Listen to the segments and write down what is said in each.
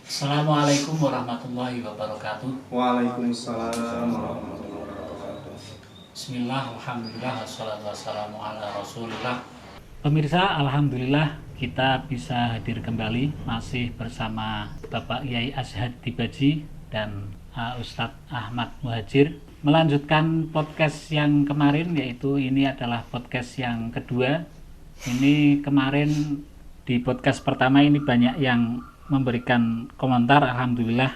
Assalamualaikum warahmatullahi wabarakatuh. Waalaikumsalam warahmatullahi wabarakatuh. Bismillah, alhamdulillah, wassalatu wassalamu ala rasulillah. Pemirsa, alhamdulillah kita bisa hadir kembali masih bersama Bapak Yai Ashad Dibaji dan Ustadz Ahmad Muhajir, melanjutkan podcast yang kemarin, yaitu ini adalah podcast yang kedua. Ini kemarin di podcast pertama ini banyak yang memberikan komentar, alhamdulillah,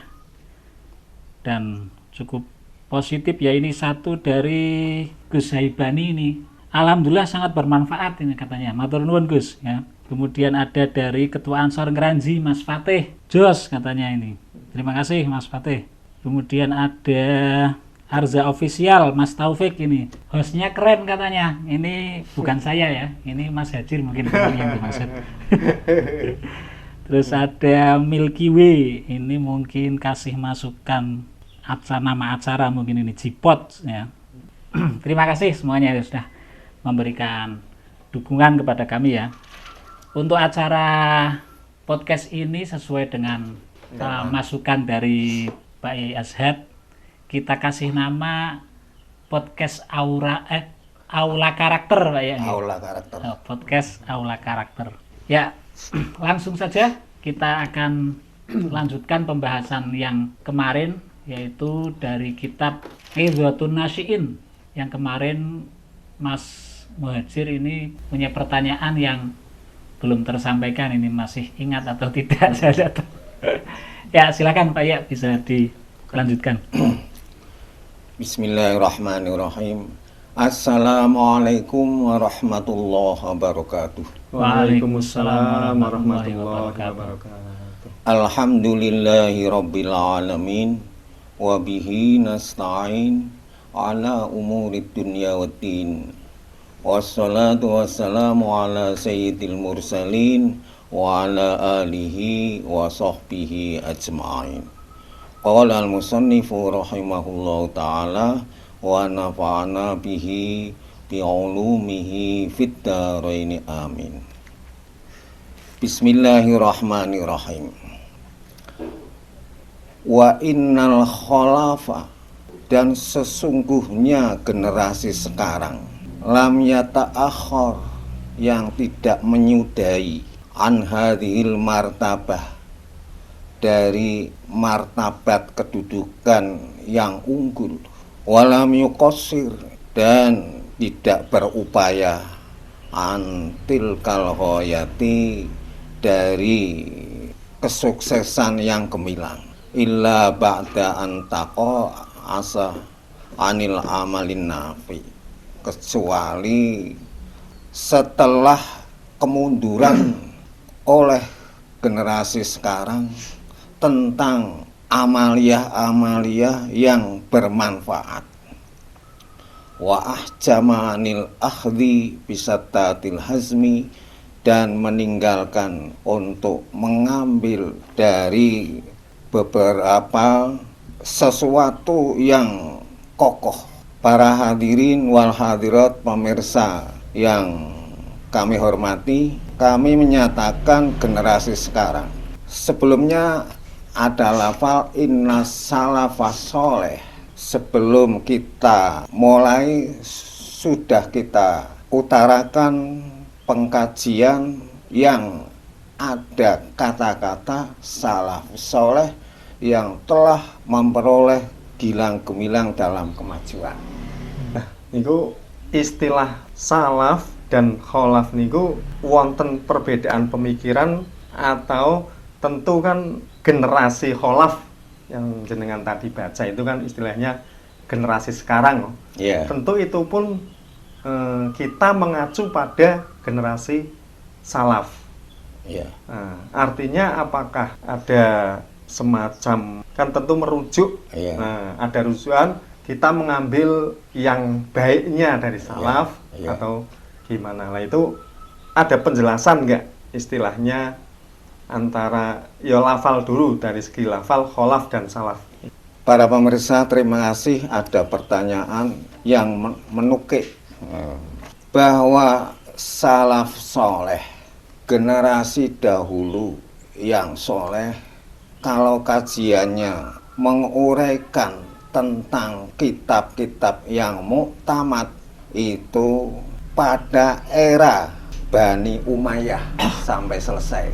dan cukup positif ya. Ini satu dari Gus Haibani ini, alhamdulillah sangat bermanfaat ini katanya, matur nuwun Gus ya. Kemudian ada dari Ketua Ansor Ngeranji Mas Fatih, jos katanya ini, terima kasih Mas Fatih. Kemudian ada Arza Official Mas Taufik, ini hostnya keren katanya. Ini bukan saya ya, ini Mas Hajir mungkin yang dimaksud. Terus ada Milky Way, ini mungkin kasih masukan nama acara, mungkin ini Jipot ya. Terima kasih semuanya yang sudah memberikan dukungan kepada kami ya. Untuk acara podcast ini sesuai dengan masukan dari Pak Yai Ashad, kita kasih nama podcast Aula Karakter Pak Yai. Aula Karakter. Podcast Aula Karakter. Ya, langsung saja kita akan lanjutkan pembahasan yang kemarin, yaitu dari kitab Idhatun Nasyi'in. Yang kemarin Mas Muhajir ini punya pertanyaan yang belum tersampaikan, ini masih ingat atau tidak saya tidak tahu. Ya, silakan Pak Ya, bisa dilanjutkan. Bismillahirrahmanirrahim. Assalamualaikum warahmatullahi wabarakatuh. Waalaikumsalam warahmatullahi wabarakatuh. Alhamdulillahi rabbil alamin, wa bihi nasta'in ala umurid dunya waddin. Wassalatu wassalamu ala sayyidil mursalin wa ala alihi wa sahbihi ajma'in. Qala al-musannifu rahimahullahu ta'ala wa nafa'ana bihi bi'ulumihi fid dharaini amin. Bismillahirrahmanirrahim. Wa innal khalafa, dan sesungguhnya generasi sekarang, lam yata'akhir, yang tidak menyudahi, an hadhil martabah, dari martabat kedudukan yang unggul, walam yuqassir, dan tidak berupaya, antil kalhoyati, dari kesuksesan yang gemilang, illa ba'da antaqa asa anil amalin nafi, kecuali setelah kemunduran oleh generasi sekarang tentang amaliyah-amaliyah yang bermanfaat. Wa ahjamanil akhdhi bisattatil hazmi, dan meninggalkan untuk mengambil dari beberapa sesuatu yang kokoh. Para hadirin wal hadirat, pemirsa yang kami hormati, kami menyatakan generasi sekarang. Sebelumnya ada lafal inna salafas soleh. Sebelum kita mulai, sudah kita utarakan pengkajian yang ada kata-kata salafus soleh yang telah memperoleh gilang gemilang dalam kemajuan. Nah, niku istilah salaf dan kholaf niku wonten perbedaan pemikiran, atau tentu kan generasi kholaf yang jenengan tadi baca itu kan istilahnya generasi sekarang. Yeah. Tentu itu pun kita mengacu pada generasi salaf. Yeah. Nah, artinya apakah ada semacam, kan tentu merujuk. Yeah. Nah, ada rujukan, kita mengambil yang baiknya dari salaf. Yeah. Atau gimana lah, itu ada penjelasan nggak istilahnya antara ya lafal dulu, dari segi lafal kholaf dan salaf. Para pemirsa, terima kasih. Ada pertanyaan yang menukik bahwa salaf soleh, generasi dahulu yang soleh, kalau kajiannya menguraikan tentang kitab-kitab yang muktamad itu pada era Bani Umayyah sampai selesai.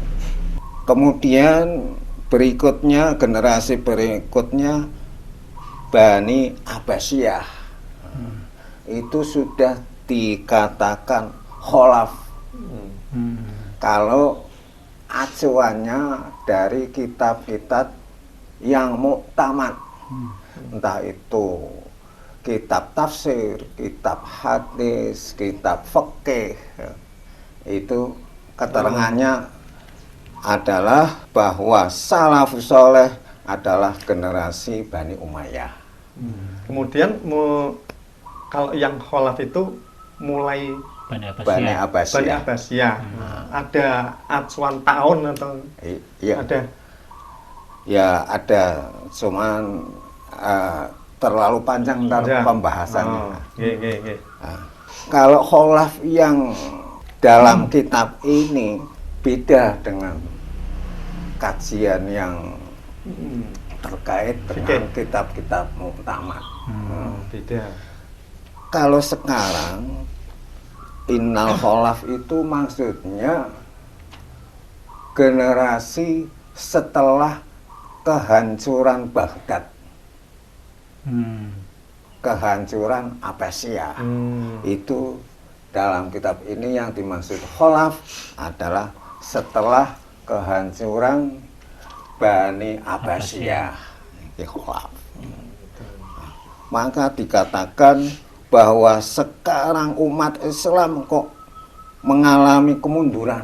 Kemudian berikutnya, generasi berikutnya Bani Abbasiyah, itu sudah dikatakan kholaf. Kalau acuannya dari kitab-kitab yang muktamad, entah itu kitab tafsir, kitab hadis, kitab fikih, itu keterangannya adalah bahwa salafus saleh adalah generasi Bani Umayyah. Kemudian kalau yang kholaf itu mulai Bani Bani Abbasiyah. Bani Abbasiyah. Abbasiyah. Ada acuan tahun atau Iya. ada? Ya ada, cuman terlalu panjang ntar Ya. pembahasannya. Oh, nggih. Nah, kalau kholaf yang dalam kitab ini beda dengan kajian yang terkait dengan kitab-kitab muktamad. Beda. Kalau sekarang innal kholaf itu maksudnya generasi setelah kehancuran Baghdad, kehancuran Abbasiyah. Itu dalam kitab ini yang dimaksud kholaf adalah setelah kehancuran Bani Abbasiyah. Ini kholaf. Maka dikatakan bahwa sekarang umat Islam kok mengalami kemunduran,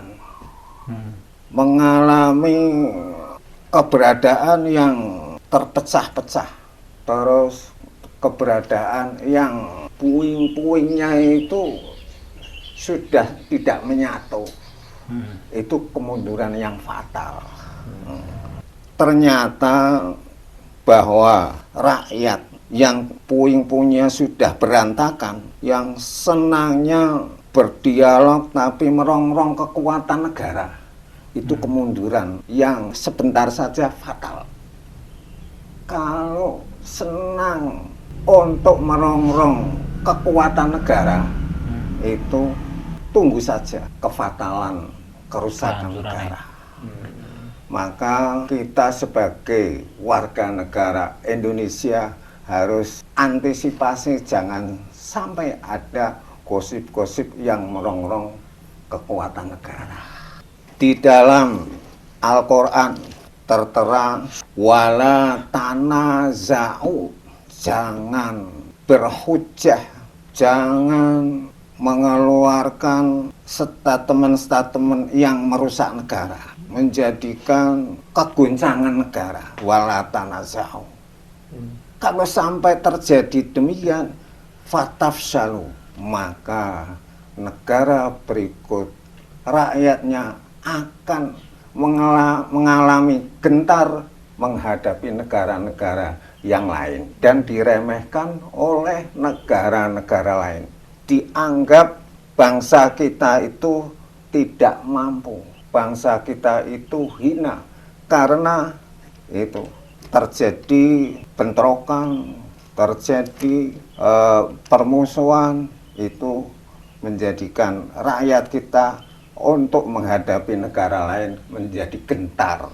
mengalami keberadaan yang terpecah-pecah, terus keberadaan yang puing-puingnya itu sudah tidak menyatu. Itu kemunduran yang fatal. Ternyata bahwa rakyat yang puing-puingnya sudah berantakan, yang senangnya berdialog tapi merongrong kekuatan negara, itu kemunduran yang sebentar saja fatal. Kalau senang untuk merongrong kekuatan negara, itu tunggu saja kefatalan, kerusakan negara. Maka kita sebagai warga negara Indonesia harus antisipasi jangan sampai ada gosip-gosip yang merongrong kekuatan negara. Di dalam Al-Quran tertera wala tanaza'u, jangan berhujjah, jangan mengeluarkan statement-statement yang merusak negara, menjadikan keguncangan negara. Wala tanaza'u. Kalau sampai terjadi demikian, fatafshalu, maka negara berikut rakyatnya akan mengalami gentar menghadapi negara-negara yang lain dan diremehkan oleh negara-negara lain. Dianggap bangsa kita itu tidak mampu, bangsa kita itu hina karena itu terjadi bentrokan, terjadi permusuhan, itu menjadikan rakyat kita untuk menghadapi negara lain menjadi gentar.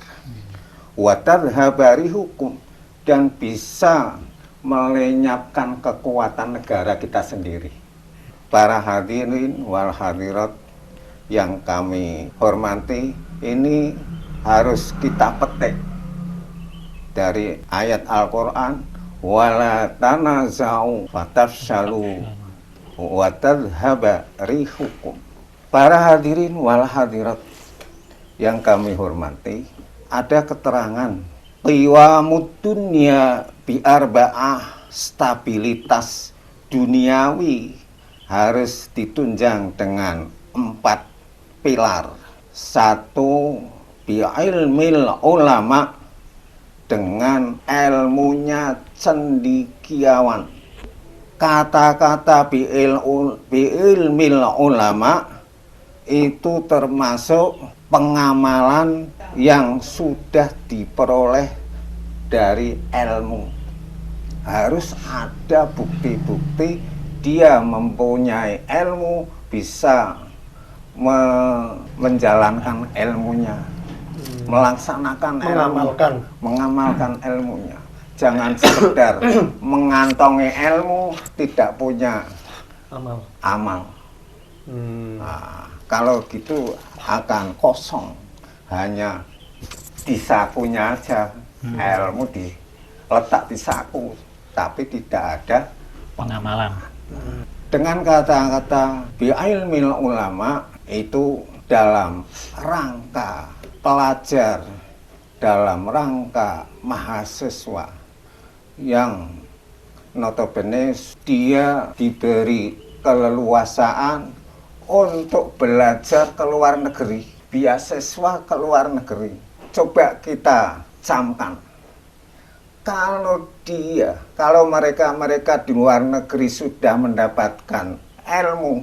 Watadhabari hukum, dan bisa melenyapkan kekuatan negara kita sendiri. Para hadirin wal hadirat yang kami hormati, ini harus kita petik dari ayat Al-Quran, wala tanaza'u fatafshalu wa tadhhaba rihukum. Para hadirin wal hadirat yang kami hormati, ada keterangan qiwamud dunya bi arba'ah, stabilitas duniawi harus ditunjang dengan 4 pilar. 1, bi ilmil ulama, dengan ilmunya cendekiawan. Kata-kata bi ilmil ulama itu termasuk pengamalan yang sudah diperoleh dari ilmu. Harus ada bukti-bukti dia mempunyai ilmu, bisa menjalankan ilmunya, melaksanakan mengamalkan ilmunya. Jangan sekedar mengantongi ilmu, tidak punya amal. Nah, kalau gitu akan kosong, hanya di sakunya aja, ilmu diletak di saku, tapi tidak ada Pengamalan. Dengan kata-kata bi'ilmil ulama itu dalam rangka pelajar, dalam rangka mahasiswa yang notabene dia diberi keleluasaan untuk belajar ke luar negeri, beasiswa ke luar negeri. Coba kita camkan, kalau mereka di luar negeri sudah mendapatkan ilmu,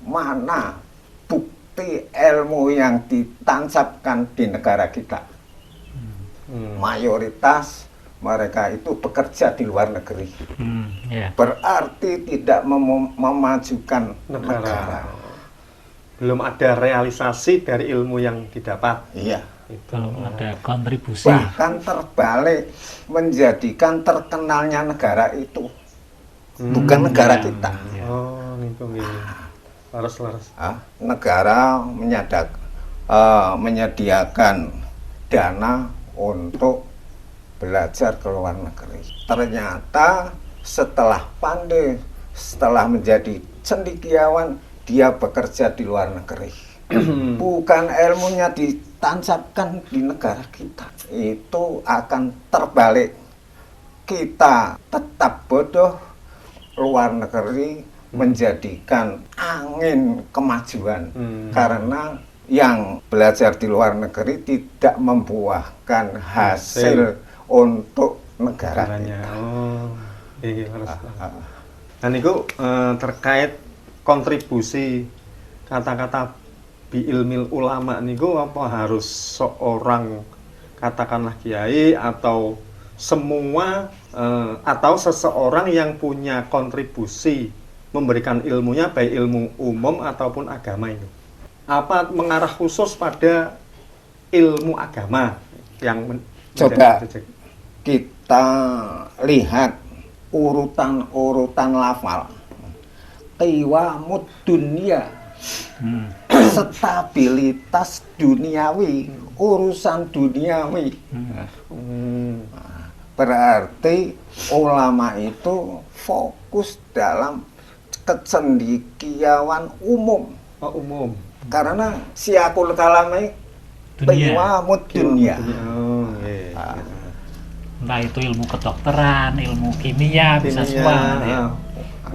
mana bukti ilmu yang ditancapkan di negara kita? Mayoritas mereka itu bekerja di luar negeri. Berarti tidak memajukan negara. Belum ada realisasi dari ilmu yang didapat. Iya. Belum ada kontribusi. Bahkan terbalik, menjadikan terkenalnya negara itu, bukan negara kita. Oh, itu laras. Negara menyediakan dana untuk belajar ke luar negeri. Ternyata setelah pandai, setelah menjadi cendekiawan, dia bekerja di luar negeri. Bukan ilmunya ditancapkan di negara kita. Itu akan terbalik. Kita tetap bodoh, luar negeri menjadikan angin kemajuan. Karena yang belajar di luar negeri tidak membuahkan hasil untuk negaranya. Dan itu terkait kontribusi kata-kata bi'ilmil ulama niku, apa harus seorang katakanlah kiai atau semua atau seseorang yang punya kontribusi memberikan ilmunya, baik ilmu umum ataupun agama ini, apa mengarah khusus pada ilmu agama yang coba kita lihat urutan lafal. Qiwamud dunia, stabilitas duniawi, urusan duniawi. Berarti ulama itu fokus dalam kecendekiawan umum. Karena siakul kalame qiwamud dunia. Entah itu ilmu kedokteran, ilmu kimia, bisa semua.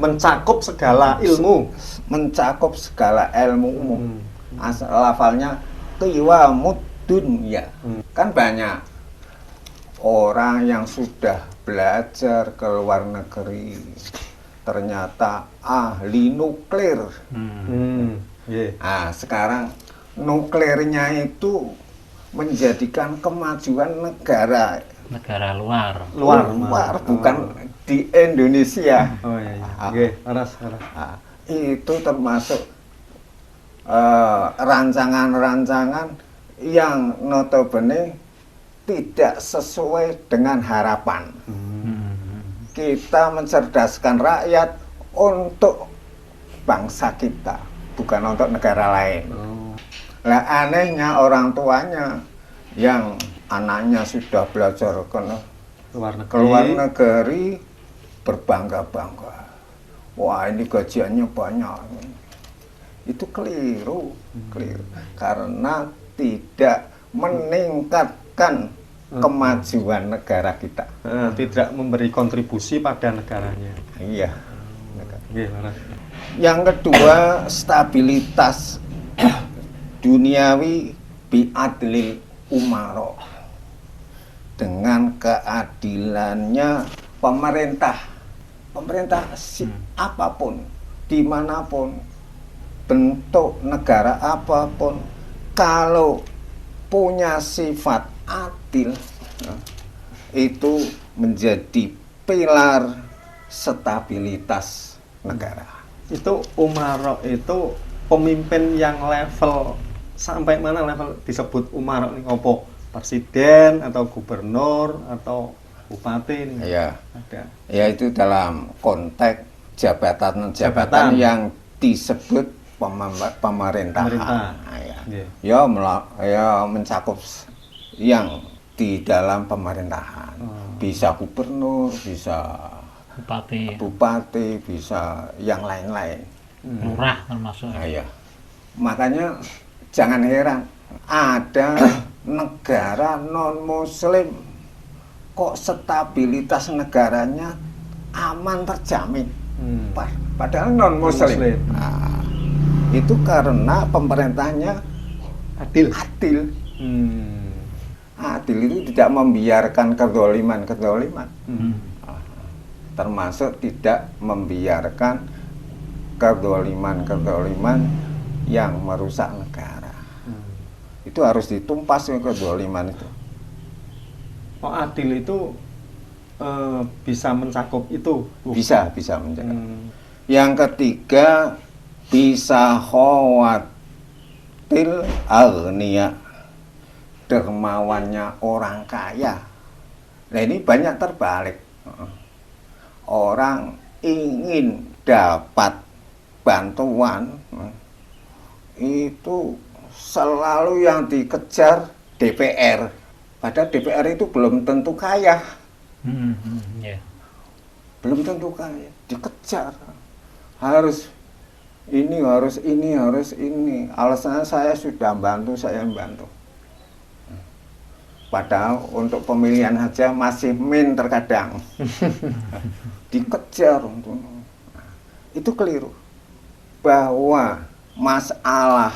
Mencakup segala ilmu, umum. Lafalnya qiwamud dunya. Kan banyak orang yang sudah belajar ke luar negeri, ternyata ahli nuklir. Sekarang nuklirnya itu menjadikan kemajuan negara luar, bukan di Indonesia. Itu termasuk rancangan-rancangan yang notabene tidak sesuai dengan harapan. Kita mencerdaskan rakyat untuk bangsa kita, bukan untuk negara lain. Lah anehnya orang tuanya yang anaknya sudah belajar ke luar negeri berbangga-bangga. Wah, ini gajiannya banyak. Itu keliru. Karena tidak meningkatkan kemajuan negara kita. Tidak memberi kontribusi pada negaranya. Iya. Yang kedua, stabilitas duniawi bi'adlil umaro, dengan keadilannya pemerintah apapun, dimanapun, bentuk negara apapun, kalau punya sifat adil, itu menjadi pilar stabilitas negara. Itu umaro itu pemimpin yang level sampai mana level disebut umaro nih, opo presiden atau gubernur atau bupati nih? Ya, Ada. ya itu dalam konteks jabatan Jabatan. yang disebut pemerintahan. Pemerintah. Ya. Iya. Ya mencakup yang di dalam pemerintahan. Bisa gubernur, bisa bupati, bisa yang lain-lain. lurah termasuk. Nah, ya. Makanya jangan heran ada negara non-muslim kok stabilitas negaranya aman terjamin. Padahal non-muslim. Non-muslim. Nah, itu karena pemerintahnya Adil. adil. Hmm. Adil itu tidak membiarkan kedoliman. Hmm. Termasuk tidak membiarkan kedoliman yang merusak negara. Itu harus ditumpas kedoliman itu. Oh, adil itu bisa mencakup itu. Bisa menjaga. Hmm. Yang ketiga, bisa khawatir agnia, dermawannya orang kaya. Nah ini banyak terbalik. Orang ingin dapat bantuan, itu selalu yang dikejar DPR. Padahal DPR itu belum tentu kaya. Ya. Belum tentu kaya, dikejar. Harus ini, harus ini. Alasannya saya sudah bantu, saya bantu. Padahal untuk pemilihan saja masih min terkadang. Dikejar untuk. Itu keliru. Bahwa masalah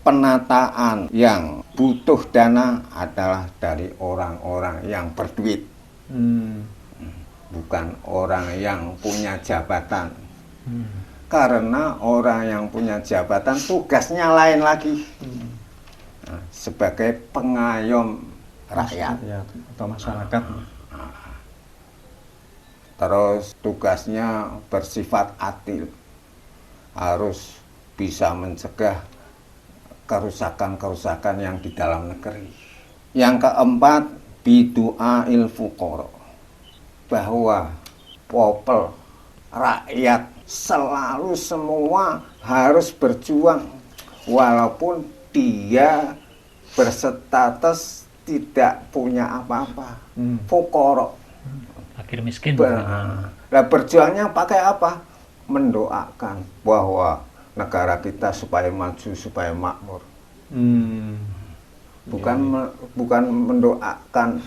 penataan yang butuh dana adalah dari orang-orang yang berduit. Bukan orang yang punya jabatan. Karena orang yang punya jabatan tugasnya lain lagi. Nah, sebagai pengayom rakyat atau masyarakat. Terus tugasnya bersifat adil. Harus bisa mencegah kerusakan-kerusakan yang di dalam negeri. Yang keempat, bidu'a il fuqara. Bahwa popel, rakyat selalu semua harus berjuang walaupun dia berstatus tidak punya apa-apa. Fuqara. Fakir miskin. Nah, berjuangnya pakai apa? Mendoakan bahwa negara kita supaya maju, supaya makmur. Bukan mendoakan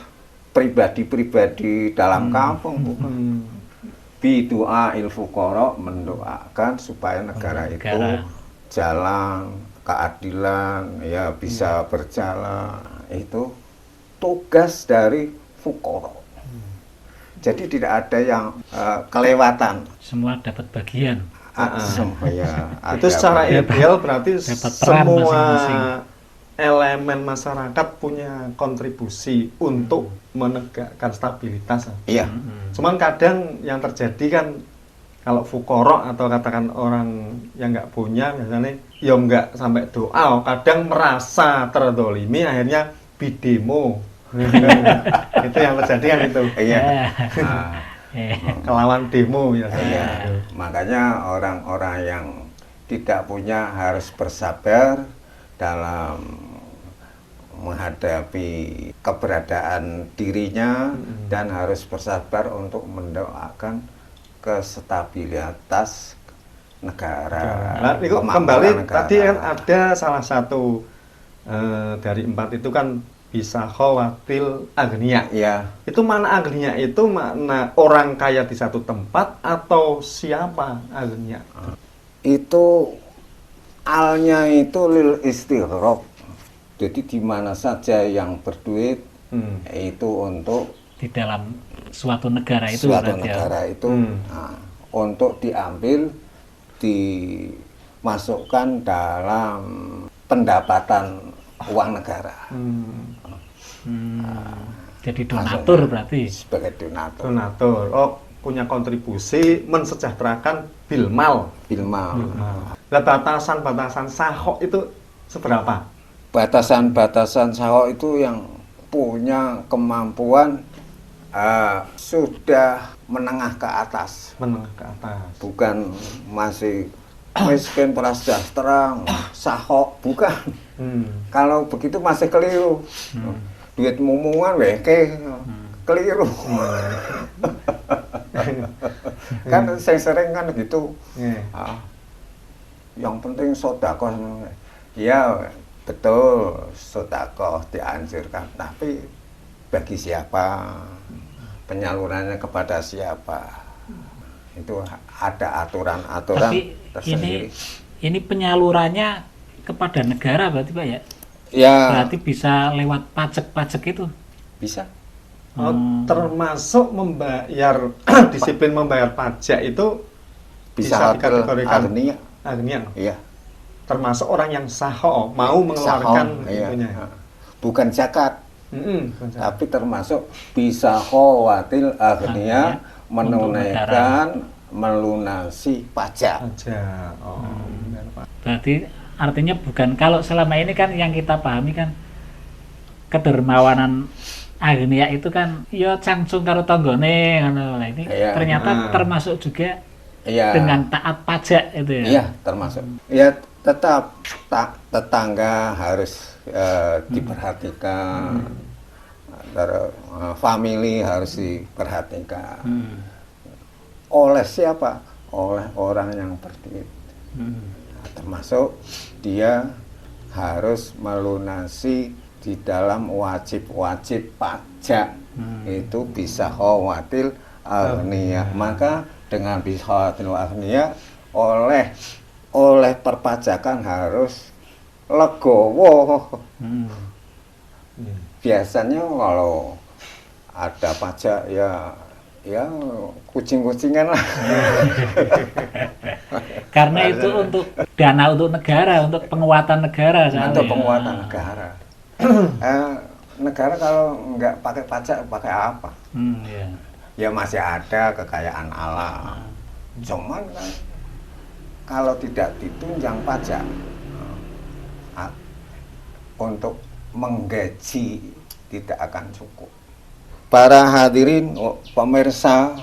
pribadi-pribadi dalam kampung, bukan. Bidu'a il fuqara, mendoakan supaya negara itu jalan keadilan, ya bisa berjalan. Itu tugas dari fuqara. Jadi tidak ada yang kelewatan. Semua dapat bagian. Itu secara ideal berarti dapat peran semua masing-masing. elemen masyarakat punya kontribusi untuk menegakkan stabilitas. Iya. Cuman kadang yang terjadi kan kalau fuqara atau katakan orang yang nggak punya biasanya ya nggak sampai doa, kadang merasa terdolimi akhirnya bidemo. Itu yang terjadi kan itu. Iya. Kelawan demo biasanya. Iya. Makanya orang-orang yang tidak punya harus bersabar dalam menghadapi keberadaan dirinya dan harus bersabar untuk mendoakan kestabilitas negara. Nah, itu kembali tadi kan ada salah satu dari 4 itu kan bisa khawatir agnia. Ya. Itu mana agnia itu makna orang kaya di satu tempat atau siapa agnia? Itu alnya itu lil istighraq. Jadi di mana saja yang berduit itu untuk Di dalam suatu negara itu suatu berarti ya. negara itu untuk diambil, dimasukkan dalam pendapatan uang negara. Jadi donatur berarti. Sebagai donatur. Donatur. Oh, punya kontribusi mensejahterakan bilmal. Bilmal. Nah, batasan-batasan sahok itu seberapa? Batasan-batasan sahok itu yang punya kemampuan sudah menengah ke atas. Menengah ke atas. Bukan masih miskin prasejahtera, sahok, bukan. Kalau begitu masih keliru. Duit mumungan weke, keliru. Kan saya sering kan gitu. Yang penting sedekah. Ya betul, sedekah dianjurkan, tapi bagi siapa? Penyalurannya kepada siapa? Itu ada aturan-aturan tersendiri. Ini penyalurannya kepada negara berarti Pak ya? Ya. Berarti bisa lewat pajak-pajak itu? Bisa. Oh, termasuk membayar disiplin membayar pajak itu bisa dikategorikan agnia. Iya. Termasuk orang yang saho mau mengeluarkan itunya. Bukan zakat. Tapi termasuk bisa khawatir agnia menunaikan melunasi pajak. Berarti artinya bukan, kalau selama ini kan yang kita pahami kan kedermawanan agnia itu kan ya cangsung karo tanggane ngono. Ini ternyata termasuk juga dengan taat pajak itu ya. Iya, termasuk. Ya tetap tetangga harus diperhatikan. Family harus diperhatikan. Oleh siapa? Oleh orang yang berduit. Termasuk dia harus melunasi di dalam wajib-wajib pajak. Itu bisa khawatir agnia. Maka dengan bisa khawatir agnia oleh perpajakan harus legowo. Biasanya kalau ada pajak ya kucing-kucingan lah. Karena itu untuk dana untuk negara, untuk penguatan negara. Untuk penguatan negara. Negara kalau nggak pakai pajak pakai apa? Ya masih ada kekayaan alam. Cuman kan kalau tidak ditunjang pajak untuk menggaji tidak akan cukup. Para hadirin pemirsa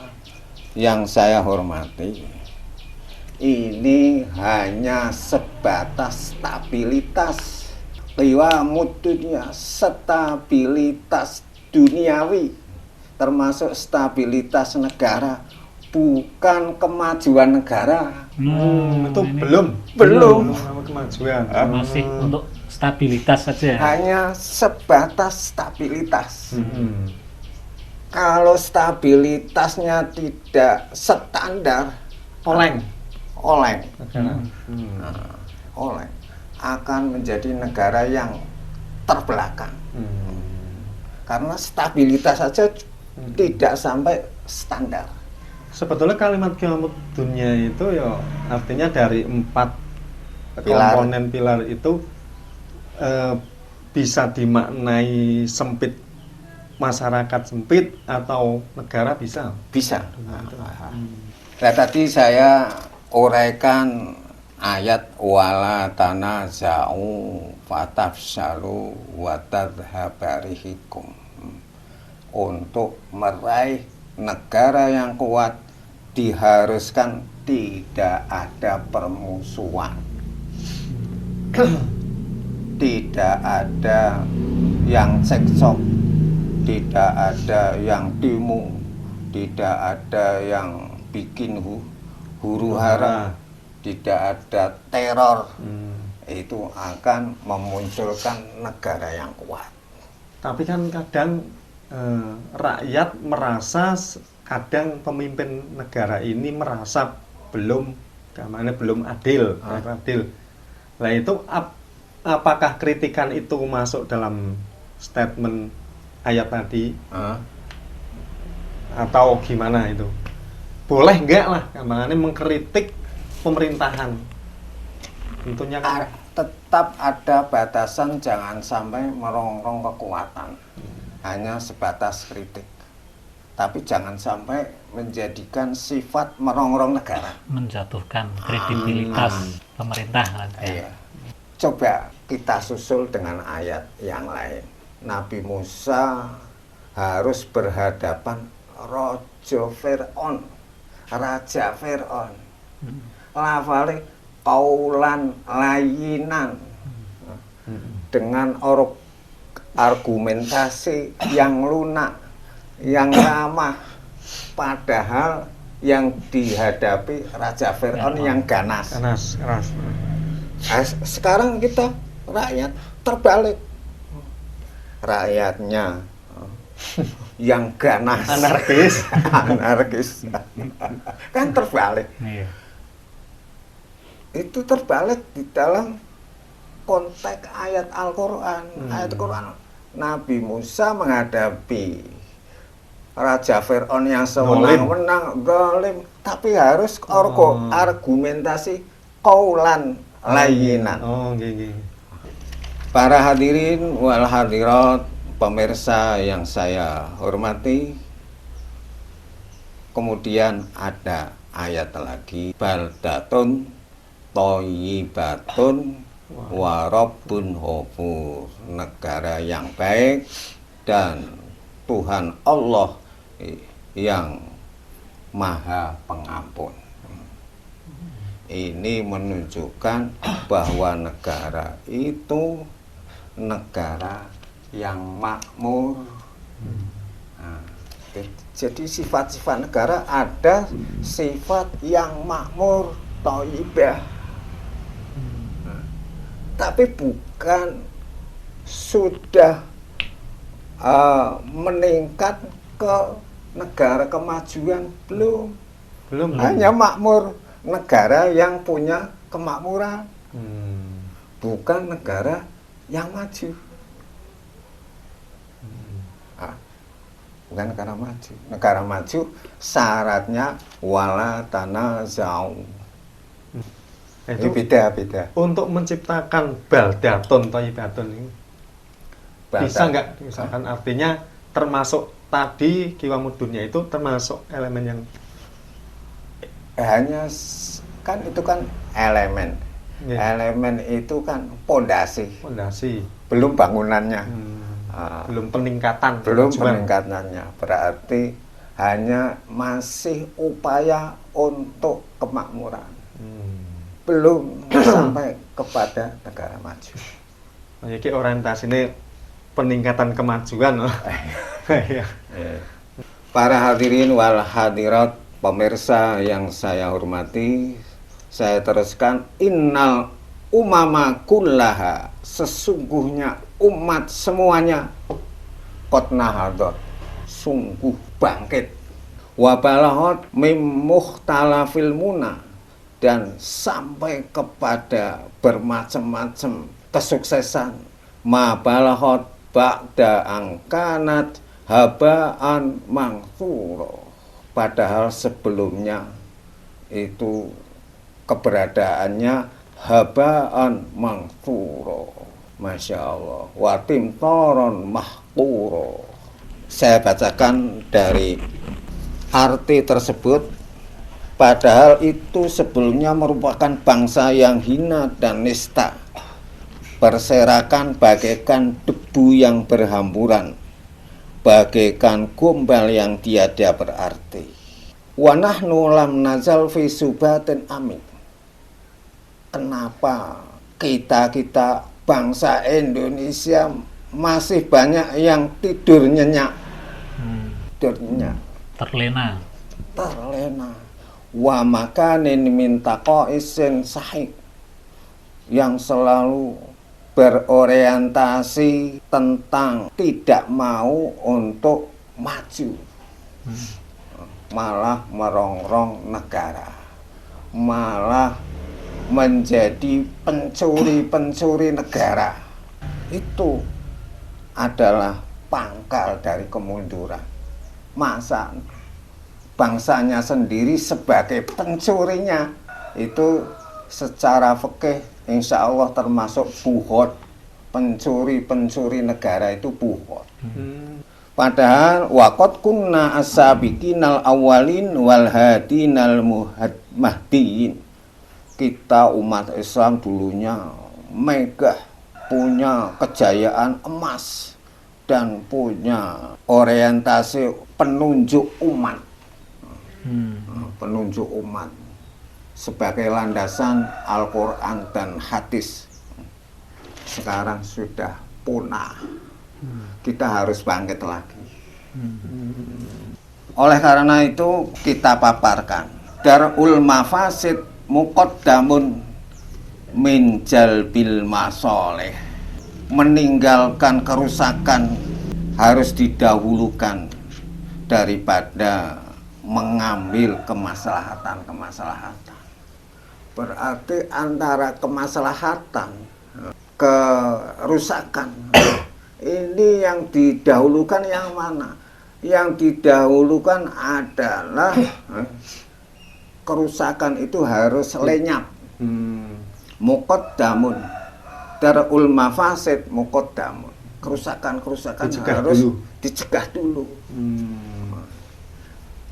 yang saya hormati, ini hanya sebatas stabilitas qiwamud dunia, stabilitas duniawi, termasuk stabilitas negara, bukan kemajuan negara. Itu belum kemajuan. Masih untuk stabilitas saja. Hanya sebatas stabilitas. Kalau stabilitasnya tidak standar, oleng, akan menjadi negara yang terbelakang. Karena stabilitas saja tidak sampai standar. Sebetulnya kalimat qiwamud dunia itu ya artinya dari 4 komponen pilar itu bisa dimaknai sempit, masyarakat sempit atau negara bisa. Nah, tadi saya uraikan ayat wala tanaza'u fatafshalu wa tadhhaba rihukum. Untuk meraih negara yang kuat diharuskan tidak ada permusuhan. Tidak ada yang cekcok, tidak ada yang demo, tidak ada yang bikin huru hara, tidak ada teror. Itu akan memunculkan negara yang kuat. Tapi kan kadang rakyat merasa, kadang pemimpin negara ini merasa belum adil. Nah itu apakah kritikan itu masuk dalam statement ayat tadi? Atau gimana itu? Boleh enggak lah gampangannya mengkritik pemerintahan? Tentunya kan tetap ada batasan, jangan sampai merongrong kekuatan. Hanya sebatas kritik. Tapi jangan sampai menjadikan sifat merongrong negara. Menjatuhkan kredibilitas pemerintah. Iya. Coba kita susul dengan ayat yang lain. Nabi Musa harus berhadapan Raja Fir'aun. Lafale kaulan layinan. Dengan argumentasi yang lunak, yang ramah, padahal yang dihadapi Raja Fir'aun yang ganas. Keras. Sekarang kita rakyat terbalik, rakyatnya yang ganas, anarkis kan terbalik. Iya. Itu terbalik di dalam konteks ayat Al-Quran. Ayat Al-Quran, Nabi Musa menghadapi Raja Fir'aun yang sewenang-wenang, zalim, tapi harus argumentasi kaulan layinan. Para hadirin wal hadirat, pemirsa yang saya hormati, kemudian ada ayat lagi, baldatun thayyibatun wa rabbun ghafur, negara yang baik dan Tuhan Allah yang Maha Pengampun. Ini menunjukkan bahwa negara itu negara yang makmur. Nah, jadi sifat-sifat negara ada sifat yang makmur, thayyibah. Tapi bukan sudah meningkat ke negara kemajuan, belum. Hanya makmur, negara yang punya kemakmuran, bukan negara yang maju. Bukan negara maju. Negara maju syaratnya wala tanazau. Ini beda. Untuk menciptakan baldatun thayyibatun ini bisa nggak? Misalkan artinya termasuk tadi kiwamudunnya itu termasuk elemen yang hanya kan itu kan elemen. Elemen itu kan pondasi. Belum bangunannya. Belum peningkatan. Peningkatannya. Berarti hanya masih upaya untuk kemakmuran. Belum sampai kepada negara maju. Jadi orientasi ini peningkatan kemajuan. Para hadirin wal hadirat, pemirsa yang saya hormati, saya teruskan, innal umama kullaha, sesungguhnya umat semuanya qad nahadat, sungguh bangkit, wa balaghat mim mukhtalafil muna, dan sampai kepada bermacam-macam kesuksesan, ma balaghat ba'da angkanat habaan mangthuro, padahal sebelumnya itu keberadaannya habaan mangthuro. Masya Allah, watim toron mahkuro. Saya bacakan dari arti tersebut. Padahal itu sebelumnya merupakan bangsa yang hina dan nista, berserakan bagaikan debu yang berhamburan, bagaikan gombal yang tiada berarti. Wa nahnu lam nazal fi subatin amin. Kenapa kita bangsa Indonesia masih banyak yang tidur nyenyak? Terlena. Wa makanin min taqaisin sahih, yang selalu berorientasi tentang tidak mau untuk maju, malah merongrong negara, malah menjadi pencuri negara. Itu adalah pangkal dari kemunduran. Masa bangsanya sendiri sebagai pencurinya, itu secara fikih insya Allah termasuk buhot, pencuri negara itu buhot. Padahal waqad kunna as-sabiqinal awwalin wal hadinal mahdiin. Kita umat Islam dulunya megah, punya kejayaan emas dan punya orientasi penunjuk umat. Penunjuk umat sebagai landasan Al-Quran dan hadis. Sekarang sudah punah. Kita harus bangkit lagi. Oleh karena itu kita paparkan darul mafasid muqaddamun min jalbil masoleh. Meninggalkan kerusakan harus didahulukan daripada mengambil kemaslahatan. Berarti antara kemaslahatan kerusakan ini yang didahulukan yang mana? Yang didahulukan adalah kerusakan itu harus lenyap. Muqaddamun darul mafasid muqaddamun. Kerusakan harus dicegah dulu.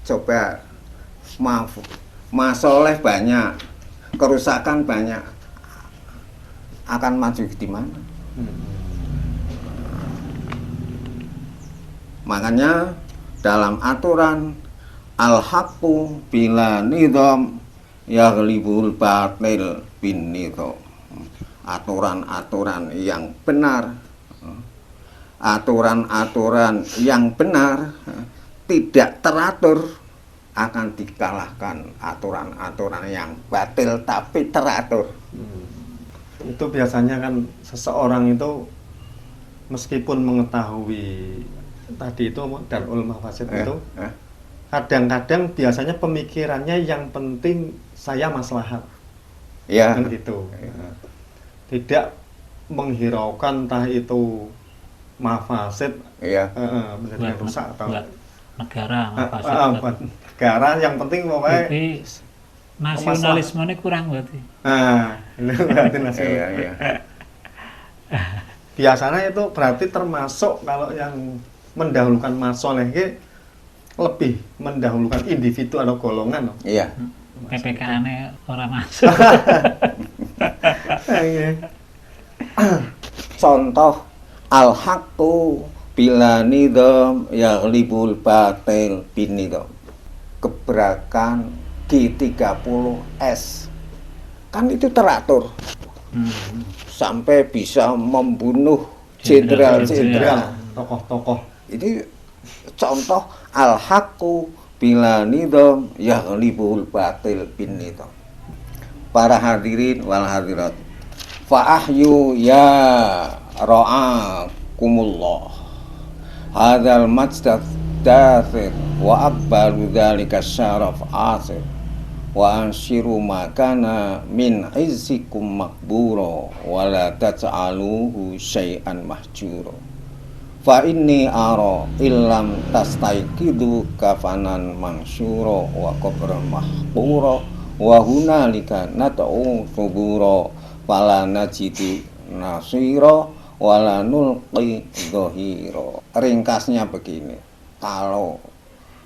Coba maaf, masoleh banyak, kerusakan banyak, akan maju di mana? Makanya dalam aturan al-haqqu bila nidham yaghlibul batil bin nidham. Aturan-aturan yang benar, aturan-aturan yang benar tidak teratur akan dikalahkan aturan-aturan yang batil tapi teratur. Itu biasanya kan seseorang itu meskipun mengetahui tadi itu darul mafasid itu kadang-kadang biasanya pemikirannya yang penting saya maslahat. Ya. Kan gitu. Tidak menghiraukan entah itu mafasid menjadi rusak atau negara negara yang penting pokoknya berarti nasionalisme ini kurang berarti. Itu berarti nasionalisme. Iya. Biasanya itu berarti termasuk kalau yang mendahulukan masoleh lebih mendahulukan individu atau golongan. Iya. PPKN-nya orang masuk. Contoh al-haqqu bila nidham yaghlibul batil bin nidham. Gebrakan G30S kan itu teratur sampai bisa membunuh jenderal-jenderal, tokoh-tokoh. Ini contoh al-haqqu bila nidham yaghlibul batil bin nidham. Para hadirin wal hadirat, fa ahyu ya ra'akumullah hadzal majdad dathir wa aqbalu dzalika syaraf asir wa anshiru makana min izzikum makburo wa la taj'aluhu syai'an mahjuro fa inni ara illam tastaiqidu kafanan mansyuro wa qabran mahquro wa hunalika nat'u suburo fala najidu nasiro wala nulqi dhahiro. Ringkasnya begini, kalau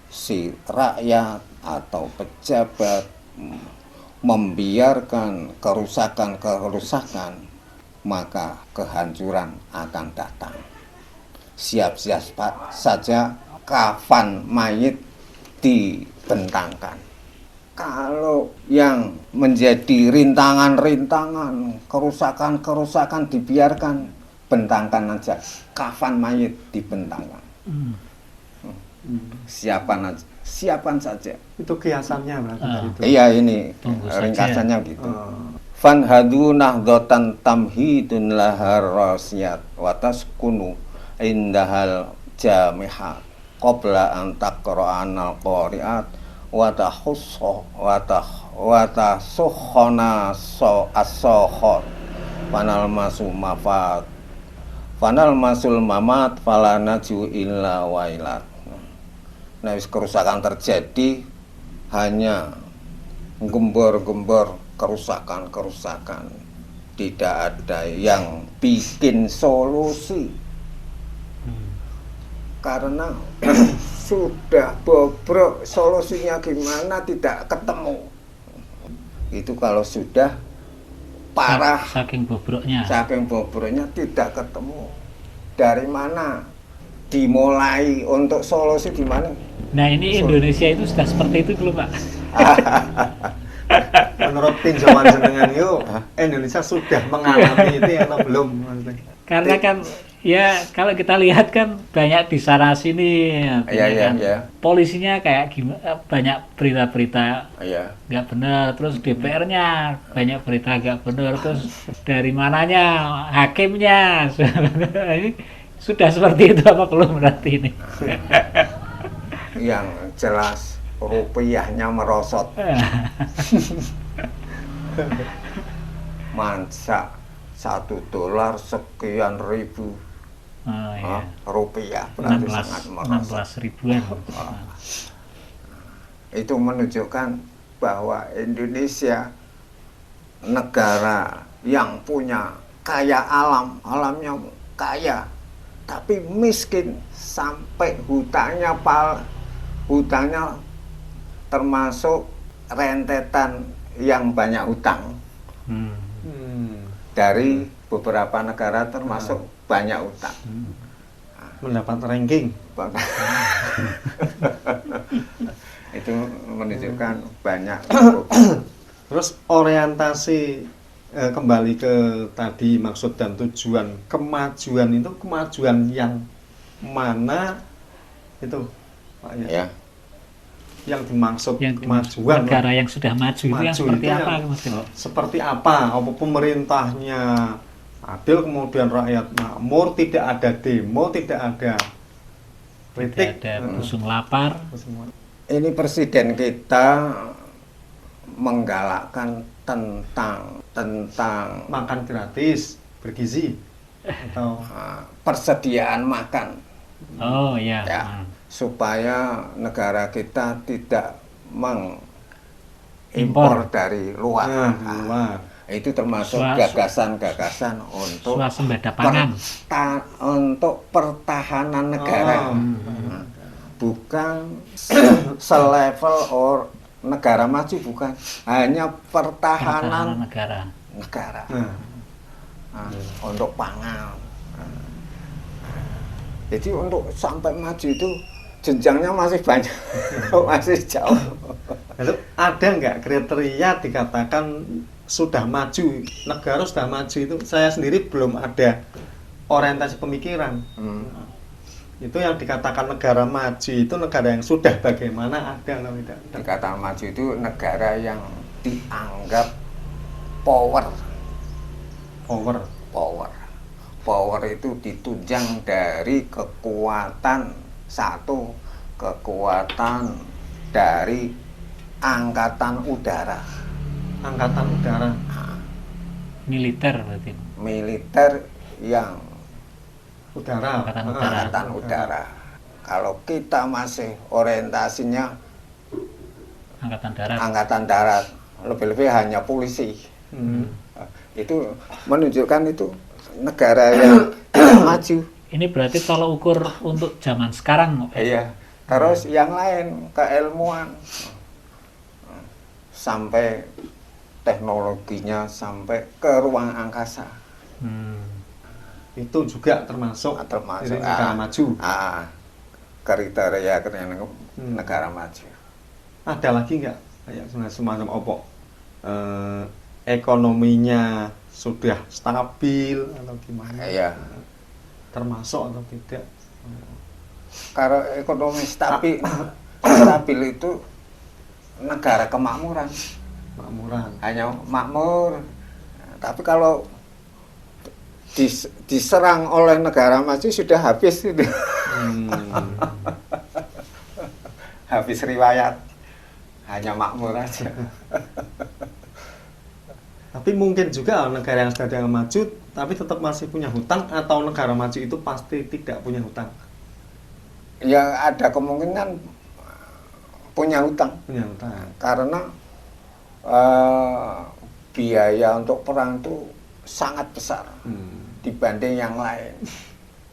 si rakyat atau pejabat membiarkan kerusakan, maka kehancuran akan datang. Siap-siap saja kafan mayit dibentangkan. Kalau yang menjadi rintangan-rintangan, kerusakan dibiarkan, bentangkan aja, kafan mayit dibentangkan. Siapan saja. Itu kiasannya berarti. Iya, ini ringkasannya gitu. Fanhadu nahdatan tamhidun lahar rasiyat wa taskunu indahal jamihat qabla an taqra'anal qari'at wa tahsukhana as-sokhot fanal masul mamat falanaju illa wailat. Nah, kerusakan terjadi hanya gembor-gembor kerusakan tidak ada yang bikin solusi. Karena sudah bobrok, solusinya gimana tidak ketemu. Itu kalau sudah parah, saking bobroknya tidak ketemu. Dari mana dimulai untuk solusi di mana? Nah ini Indonesia itu sudah seperti itu belum Pak? Menurut tinjauan jenengan itu Indonesia sudah mengalami itu atau belum? Karena kan ya kalau kita lihat kan banyak di sana sini polisinya kayak gimana, banyak berita-berita nggak benar, terus DPR-nya banyak berita nggak benar, terus dari mananya hakimnya ini sudah seperti itu apa belum berarti ini? Yang jelas rupiahnya merosot. Masa $1 sekian ribu rupiah, berarti sangat merosot. 16 ribuan. Itu menunjukkan bahwa Indonesia negara yang punya kaya alamnya kaya, tapi miskin sampai hutannya termasuk rentetan yang banyak hutang. Dari beberapa negara termasuk banyak hutang. Mendapat ranking. Itu menunjukkan banyak. Terus orientasi kembali ke tadi maksud dan tujuan kemajuan itu kemajuan yang mana itu Pak ya? Yang dimaksud yang kemajuan negara yang sudah maju itu yang seperti apa maksudnya? Seperti apa? Apa pemerintahnya adil, kemudian rakyat makmur, tidak ada demo, tidak ada kritik, tidak ada busung lapar. Ini presiden kita menggalakkan tentang makan gratis, bergizi atau persediaan makan. Oh ya. Supaya negara kita tidak mengimpor dari luar. Itu termasuk gagasan-gagasan untuk swasembada pangan, untuk pertahanan negara. Bukan selevel negara maju, bukan hanya pertahanan negara. Untuk pangan. Jadi untuk sampai maju itu jenjangnya masih banyak, masih jauh. Lalu ada nggak kriteria dikatakan sudah maju, negara sudah maju itu? Saya sendiri belum ada orientasi pemikiran. Itu yang dikatakan negara maju itu negara yang sudah bagaimana, ada atau tidak? Dikatakan maju itu negara yang dianggap power. Power itu ditunjang dari kekuatan dari angkatan udara. Militer berarti. Militer yang angkatan udara. Kalau kita masih orientasinya angkatan darat, lebih-lebih hanya polisi. Itu menunjukkan itu negara yang maju. Ini berarti tolak ukur untuk zaman sekarang. Iya. Terus yang lain keilmuan sampai teknologinya sampai ke ruang angkasa. Itu juga termasuk negara maju. Kriteria negara maju. Ada lagi nggak kayak semacam opok ekonominya sudah stabil atau gimana? Iya. Termasuk atau tidak? Kalau ekonomi stabil itu negara kemakmuran. Hanya makmur. Tapi kalau diserang oleh negara maju sudah habis itu. Habis riwayat. Hanya makmur aja. Tapi mungkin juga negara yang sudah maju tapi tetap masih punya hutang, atau negara maju itu pasti tidak punya hutang? Ya ada kemungkinan punya hutang. Karena biaya untuk perang itu sangat besar dibanding yang lain.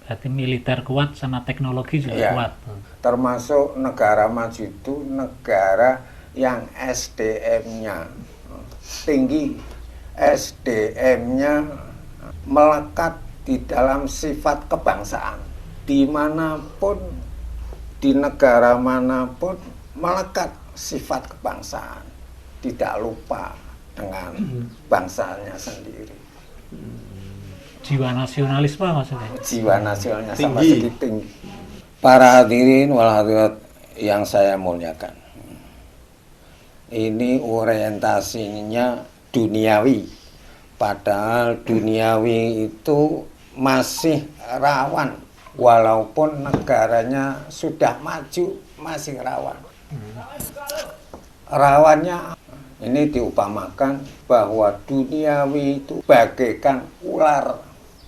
Berarti militer kuat sama teknologi juga kuat. Termasuk negara maju itu negara yang SDM-nya tinggi, SDM-nya melekat di dalam sifat kebangsaan. Dimanapun, di negara manapun melekat sifat kebangsaan, tidak lupa dengan bangsanya sendiri. Jiwa nasionalisme maksudnya? Jiwa nasionalnya sama sedikit tinggi. Para hadirin wal hadirat yang saya muliakan, ini orientasinya duniawi, padahal duniawi itu masih rawan, walaupun negaranya sudah maju masih rawan. Rawannya ini diupamakan bahwa duniawi itu bagaikan ular.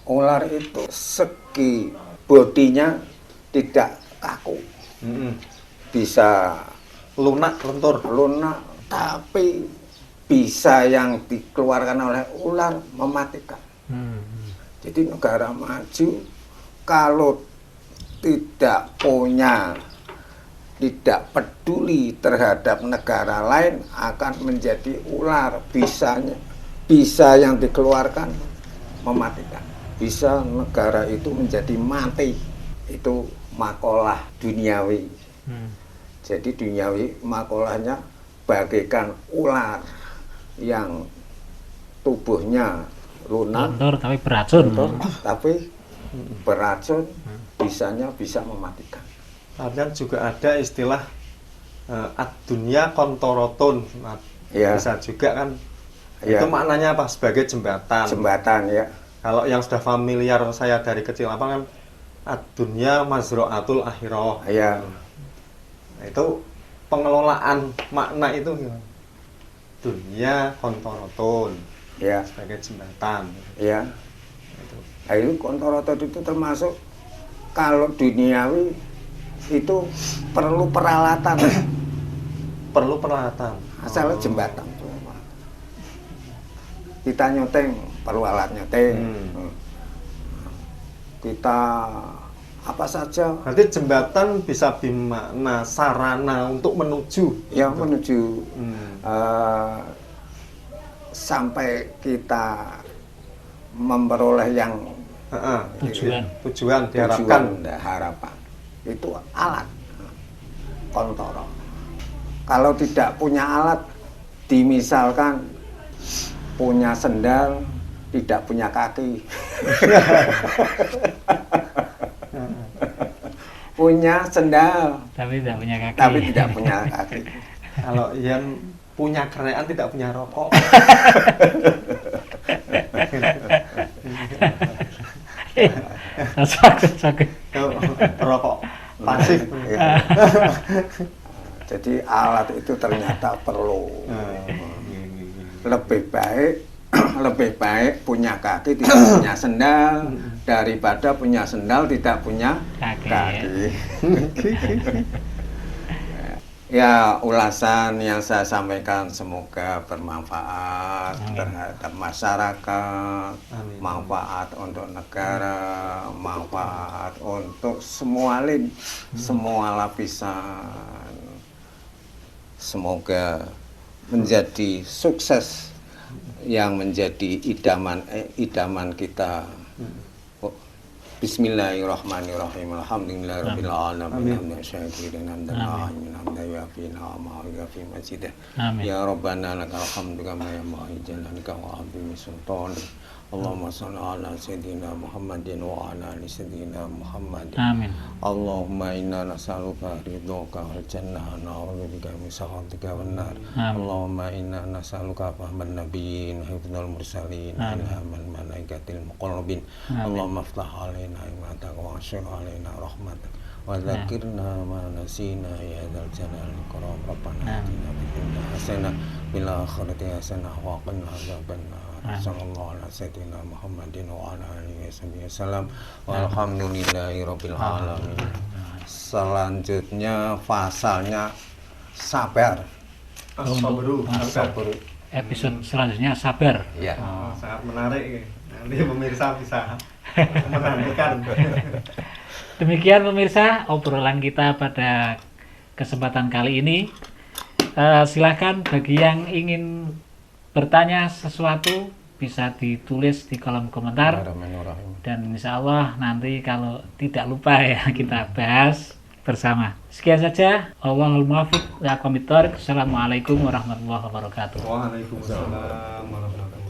Ular itu segi bodinya tidak kaku, bisa lunak, lunak, tapi bisa yang dikeluarkan oleh ular mematikan. Jadi negara maju kalau tidak peduli terhadap negara lain akan menjadi ular. Bisa yang dikeluarkan mematikan, bisa negara itu menjadi mati. Itu makalah duniawi. Jadi duniawi makalahnya bagaikan ular yang tubuhnya lunak, tapi beracun. Bisanya bisa mematikan. Kemudian juga ada istilah ad-dunya kontorotun. Bisa juga kan. Itu maknanya apa? Sebagai jembatan. Jembatan ya. Kalau yang sudah familiar saya dari kecil apa kan, ad-dunya mazra'atul akhirah. Iya. Nah, itu pengelolaan makna itu dunia kontorotun. Ya. Sebagai jembatan. Ya. Nah, itu kontorotun itu termasuk kalau duniawi itu perlu peralatan. Perlu peralatan. Asal jembatan. Kita nyoteng perlu alat nyoteng. Kita apa saja. Berarti jembatan bisa bermakna sarana untuk menuju. Ya, menuju sampai kita memperoleh yang tujuan diharapkan. Harapan itu alat kontoro. Kalau tidak punya alat, dimisalkan punya sendal tidak punya kaki. Punya sendal tapi tidak punya kaki. Kalau yang punya kerean tidak punya rokok. Sakit. Rokok pasif. Jadi alat itu ternyata perlu. Lebih baik punya kaki tidak punya sendal daripada punya sendal tidak punya kaki. Ya, ulasan yang saya sampaikan semoga bermanfaat terhadap masyarakat, manfaat untuk negara, manfaat untuk semua lapisan. Semoga menjadi sukses yang menjadi idaman kita. Bismillahirrahmanirrahim. Alhamdulillahirabbil alamin. Ya Rabbana lakal hamdu kama yanbaghi lijallalika wa 'azimi sultanik. Allahumma shalli ala sayyidina Muhammadin wa ala ali sayyidina Muhammadin. Amin. Allahumma inna nas'aluka ridhoka wal jannah wa na'udzubika min sakhatika wan nar. Allahumma inna nas'aluka fahman nabiyyin hifdzal mursalin ilhaman malaikatil muqarrabin. Allahumma iftah alaina hikmataka wa anshur alaina rahmatak wa dzakirna ma nasina ya dzal jalali wal ikram. Rabbana atina fid dunya hasanah fil akhirati hasanah wa qina adzabannar. Sallallahu ala sayyidina Muhammadin wa ala alihi wasallam. Walhamdulillahirabbil alamin. Selanjutnya pasalnya sabar. As-sabru. episode selanjutnya sabar. Iya. Sangat menarik. Nanti pemirsa bisa menantikan. Demikian pemirsa obrolan kita pada kesempatan kali ini. Silakan bagi yang ingin bertanya sesuatu bisa ditulis di kolom komentar, dan insya Allah nanti kalau tidak lupa ya kita bahas bersama. Sekian saja. Wallahul muwaffiq wa aqwamit thoriq. Assalamualaikum warahmatullahi wabarakatuh. Waalaikumsalam warahmatullahi wabarakatuh.